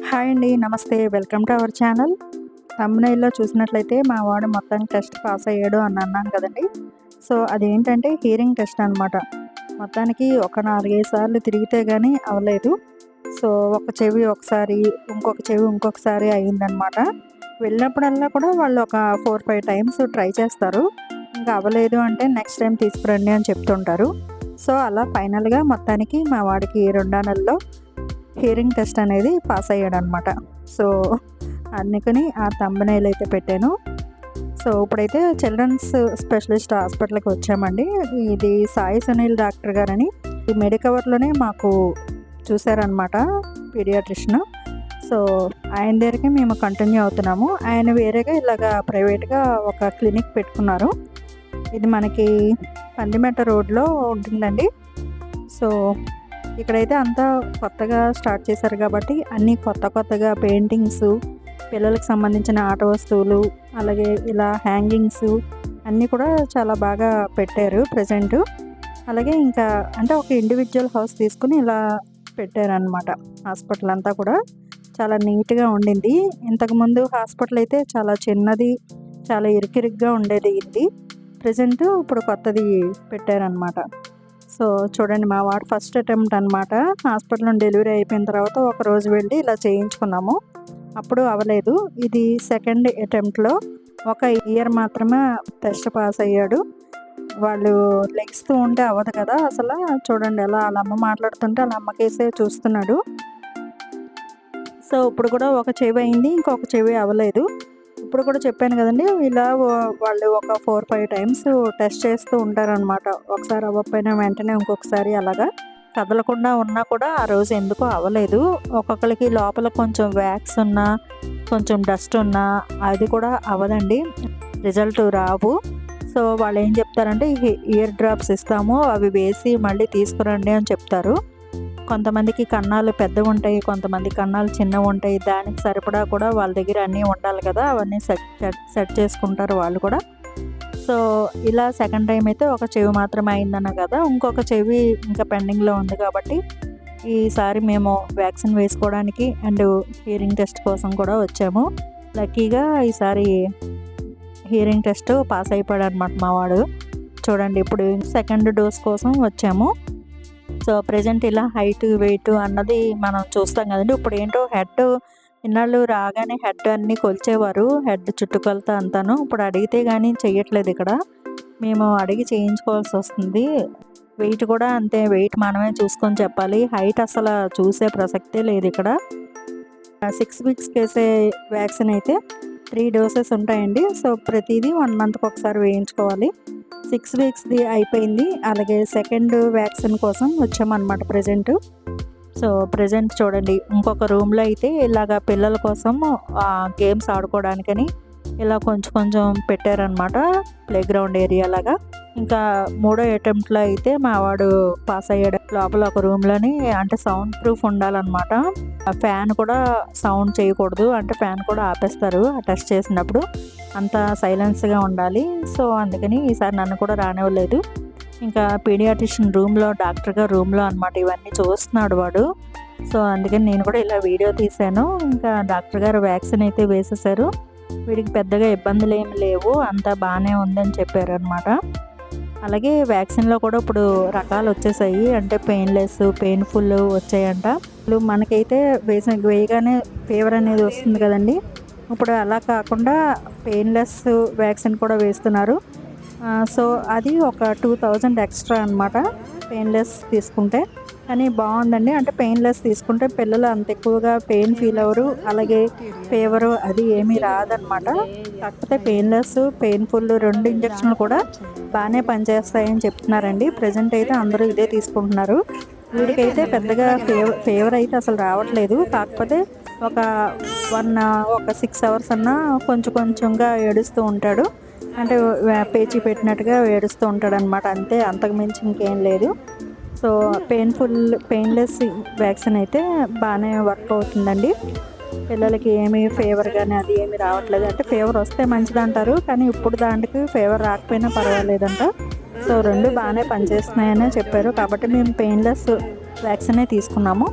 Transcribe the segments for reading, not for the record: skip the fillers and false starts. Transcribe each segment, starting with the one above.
Hi అండి. నమస్తే. Welcome to our channel. థంబ్‌నెయిల్‌లో చూసినట్లయితే మా వాడు మొత్తానికి టెస్ట్ పాస్ అయ్యాడు అని అన్నాను కదండీ! సో, అదేంటంటే హియరింగ్ టెస్ట్ అనమాట. మొత్తానికి ఒక 4, 5 సార్లు తిరిగితే గానీ అవ్వలేదు. సో, ఒక చెవి ఒకసారి, ఇంకొక చెవి ఇంకొకసారి అయిందనమాట. వెళ్ళినప్పుడల్లా కూడా వాళ్ళు ఒక 4, 5 టైమ్స్ ట్రై చేస్తారు. ఇంకా అవ్వలేదు అంటే నెక్స్ట్ టైమ్ తీసుకురండి అని చెప్తుంటారు. సో, అలా ఫైనల్‌గా మొత్తానికి మా వాడికి రెండో నెలలో హియరింగ్ టెస్ట్ అనేది పాస్ అయ్యాడనమాట. సో, అందుకని ఆ థంబ్‌నెయిల్ అయితే పెట్టాను. సో, ఇప్పుడైతే చిల్డ్రన్స్ స్పెషలిస్ట్ హాస్పిటల్‌కి వచ్చామండి. ఇది సాయి సునీల్ డాక్టర్ గారని ఈ మెడికవర్‌లోనే మాకు చూసారనమాట పీడియాట్రిషియన్. సో, ఆయన దగ్గరికి మేము కంటిన్యూ అవుతున్నాము. ఆయన వేరేగా ఇలాగా ప్రైవేట్‌గా ఒక క్లినిక్ పెట్టుకున్నారు. ఇది మనకి పందిమెట్ట రోడ్‌లో ఉంటుందండి. సో, ఇక్కడైతే అంతా కొత్తగా స్టార్ట్ చేశారు కాబట్టి అన్నీ కొత్తగా పెయింటింగ్సు, పిల్లలకు సంబంధించిన ఆట వస్తువులు, అలాగే ఇలా హ్యాంగింగ్సు అన్నీ కూడా చాలా బాగా పెట్టారు ప్రెజెంటు. అలాగే ఇంకా అంటే ఒక ఇండివిడ్యువల్ హౌస్ తీసుకొని ఇలా పెట్టారనమాట. హాస్పిటల్ అంతా కూడా చాలా నీట్‌గా ఉండింది. ఇంతకుముందు హాస్పిటల్ అయితే చాలా చిన్నది, చాలా ఇరుకిరుగ్గా ఉండేది ఇది. ప్రెజెంటు ఇప్పుడు కొత్తది పెట్టారనమాట. సో, చూడండి మా వాడు ఫస్ట్ అటెంప్ట్ అనమాట. హాస్పిటల్‌లో డెలివరీ అయిపోయిన తర్వాత ఒకరోజు వెళ్ళి ఇలా చేయించుకున్నాము. అప్పుడు అవ్వలేదు. ఇది సెకండ్ అటెంప్ట్‌లో ఒక ఇయర్ మాత్రమే టెస్ట్ పాస్ అయ్యాడు. వాళ్ళు లెగిస్తూ ఉంటే అవ్వదు కదా! చూడండి ఎలా ఆళ్ళ అమ్మ మాట్లాడుతుంటే ఆళ్ళ అమ్మకేసే చూస్తున్నాడు. సో, ఇప్పుడు కూడా ఒక చెవి అయింది. ఇంకొక చెవి అవ్వలేదు. ఇప్పుడు కూడా చెప్పాను కదండీ! ఇలా వాళ్ళు ఒక 4, 5 టైమ్స్ టెస్ట్ చేస్తూ ఉంటారనమాట. ఒకసారి అవ్వకపోయినా వెంటనే ఇంకొకసారి అలాగా. కదలకుండా ఉన్నా కూడా ఆ రోజు ఎందుకో అవ్వలేదు. ఒక్కొక్కళ్ళకి లోపల కొంచెం వ్యాక్స్ ఉన్నా, కొంచెం డస్ట్ ఉన్నా అది కూడా అవ్వదండి. రిజల్ట్ రావు. సో, వాళ్ళేం చెప్తారంటే ఇయర్ డ్రాప్స్ ఇస్తాము. అవి వేసి మళ్ళీ తీసుకురండి అని చెప్తారు. కొంతమందికి కన్నాలు పెద్దగుంటాయి. కొంతమంది కన్నాలు చిన్నగుంటాయి. దానికి సరిపడా కూడా వాళ్ళ దగ్గర అన్నీ ఉండాలి కదా! అవన్నీ సెట్ చేసుకుంటారు వాళ్ళు కూడా. సో, ఇలా సెకండ్ టైమ్ అయితే ఒక చెవి మాత్రమే అయిందన్నా కదా! ఇంకొక చెవి ఇంకా పెండింగ్‌లో ఉంది కాబట్టి ఈసారి మేము వ్యాక్సిన్ వేసుకోవడానికి అండ్ హియరింగ్ టెస్ట్ కోసం కూడా వచ్చాము. లక్కీగా ఈసారి హియరింగ్ టెస్ట్ పాస్ అయిపోయాడనమాట మా వాడు. చూడండి ఇప్పుడు సెకండ్ డోస్ కోసం వచ్చాము. సో, ప్రెజెంట్ ఇలా హైట్, వెయిట్ అన్నది మనం చూస్తాం కదండీ! ఇప్పుడేంటో హెడ్ ఇన్నాళ్ళు రాగానే హెడ్ అన్నీ కొలిచేవారు. హెడ్ చుట్టుకొలత అంతాను. ఇప్పుడు అడిగితే గానీ చెయ్యట్లేదు ఇక్కడ. మేము అడిగి చేయించుకోవాల్సొస్తుంది. వెయిట్ కూడా అంతే. వెయిట్ మనమే చూసుకొని చెప్పాలి. హైట్ అసల చూసే ప్రసక్తే లేదిక్కడ. 6 వీక్స్‌కేసే వ్యాక్సిన్ అయితే 3 డోసెస్ ఉంటాయండి. సో, ప్రతీదీ 1 మంత్‌కి ఒకసారి వేయించుకోవాలి. 6 వీక్స్‌ది అయిపోయింది. అలాగే సెకండ్ వ్యాక్సిన్ కోసం వచ్చామన్నమాట ప్రెజెంటు. సో, ప్రెజెంట్ చూడండి ఇంకొక రూమ్‌లో అయితే ఇలాగ పిల్లల కోసం గేమ్స్ ఆడుకోవడానికని ఇలా కొంచెం పెట్టారనమాట. ప్లే గ్రౌండ్ ఏరియా లాగా. ఇంకా మూడో అటెంప్ట్‌లో అయితే మా వాడు పాస్ అయ్యాడు. లోపల ఒక రూమ్‌లోని అంటే సౌండ్ ప్రూఫ్ ఉండాలనమాట. ఆ ఫ్యాన్ కూడా సౌండ్ చేయకూడదు. అంటే ఫ్యాన్ కూడా ఆపేస్తారు ఆ టెస్ట్ చేసినప్పుడు. అంతా సైలెన్స్‌గా ఉండాలి. సో, అందుకని ఈసారి నన్ను కూడా రానివ్వలేదు. ఇంకా పీడియాట్రిషియన్ డాక్టర్ గారు రూమ్‌లో అనమాట ఇవన్నీ చూస్తున్నాడు వాడు. సో, అందుకని నేను కూడా ఇలా వీడియో తీశాను. ఇంకా డాక్టర్ గారు వ్యాక్సిన్ అయితే వేసేసారు. వీడికి పెద్దగా ఇబ్బందులేమి లేవు. అంతా బానే ఉందని చెప్పారనమాట. అలాగే వ్యాక్సిన్‌లో కూడా ఇప్పుడు రకాలొచ్చేసాయి. అంటే పెయిన్‌లెస్, పెయిన్‌ఫుల్ వచ్చాయంట. ఇప్పుడు మనకైతే వేయగానే ఫీవర్ అనేది వస్తుంది కదండీ! ఇప్పుడు అలా కాకుండా పెయిన్‌లెస్ వ్యాక్సిన్ కూడా వేస్తున్నారు. సో, అది ఒక 2000 ఎక్స్ట్రా అనమాట పెయిన్‌లెస్ తీసుకుంటే. కానీ బావుందండి. అంటే పెయిన్‌లెస్ తీసుకుంటే పిల్లలు అంత ఎక్కువగా పెయిన్ ఫీల్ అవ్వరు. అలాగే ఫీవరు అది ఏమీ రాదనమాట. కాకపోతే పెయిన్‌లెస్, పెయిన్‌ఫుల్ 2 ఇంజెక్షన్‌లు కూడా బానే పనిచేస్తాయని చెప్తున్నారండి. ప్రెజెంట్ అయితే అందరూ ఇదే తీసుకుంటున్నారు. వీడికైతే పెద్దగా ఫీవర్ అయితే అసలు రావట్లేదు. కాకపోతే ఒక 6 అవర్స్ అన్నా కొంచెంగా ఏడుస్తూ ఉంటాడు. అంటే పేచీ పెట్టినట్టుగా ఏడుస్తూ ఉంటాడనమాట. అంతే, అంతకు మించి ఇంకేం లేదు. సో, పెయిన్‌లెస్ వ్యాక్సిన్ అయితే బాగానే వర్క్ అవుతుందండి. పిల్లలకి ఏమీ ఫీవర్ గానీ అది ఏమీ రావట్లేదు. అంటే ఫీవర్ వస్తే మంచిదంటారు. కానీ ఇప్పుడు దానికి ఫీవర్ రాకపోయినా పర్వాలేదంట. సో, 2 బాగానే పనిచేస్తున్నాయనే చెప్పారు. కాబట్టి మేము పెయిన్‌లెస్ వ్యాక్సినే తీసుకున్నాము.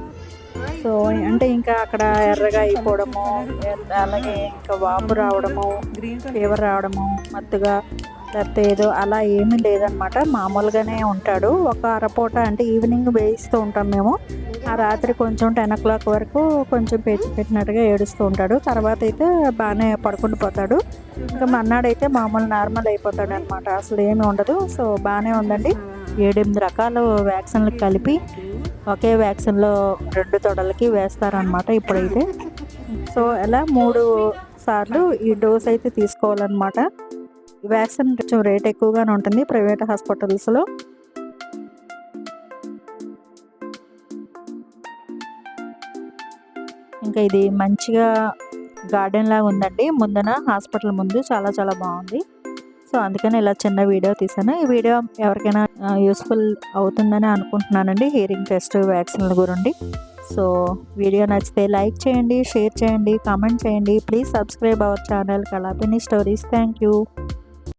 సో, సో అంటే ఇంకా అక్కడ ఎర్రగా అయిపోవడము, అలాగే ఇంకా వాపు రావడము, ఫీవర్ రావడము, మత్తుగా లేకపోతే ఏదో అలా ఏమీ లేదనమాట. మామూలుగానే ఉంటాడు. ఒక అరపూట అంటే ఈవినింగ్ వేయిస్తూ ఉంటాం మేము. ఆ రాత్రి కొంచెం 10 వరకు కొంచెం పేచి పెట్టినట్టుగా ఏడుస్తూ ఉంటాడు. తర్వాత అయితే బాగానే పడుకుంటూ పోతాడు. ఇంకా మన్నాడైతే మామూలు నార్మల్ అయిపోతాడు అనమాట. అసలు ఏమి ఉండదు. సో బాగానే ఉందండి. 7-8 రకాల వ్యాక్సిన్లు కలిపి ఒకే వ్యాక్సిన్లో 2 తొడలకి వేస్తారనమాట ఇప్పుడైతే. సో అలా 3 సార్లు ఈ డోస్ అయితే తీసుకోవాలన్నమాట. వ్యాక్సిన్ కొంచెం రేట్ ఎక్కువగానే ఉంటుంది ప్రైవేట్ హాస్పిటల్స్లో. ఇంకా ఇది మంచిగా గార్డెన్ లాగా ఉందండి ముందున, హాస్పిటల్ ముందు చాలా చాలా బాగుంది. సో అందుకని ఇలా చిన్న వీడియో తీసాను. ఈ వీడియో ఎవరికైనా యూస్ఫుల్ అవుతుందని అనుకుంటున్నానండి, హియరింగ్ టెస్ట్ వ్యాక్సిన్ల గురించి. సో వీడియో నచ్చితే లైక్ చేయండి, షేర్ చేయండి, కామెంట్ చేయండి. Please subscribe our channel Kalapini stories. Thank you.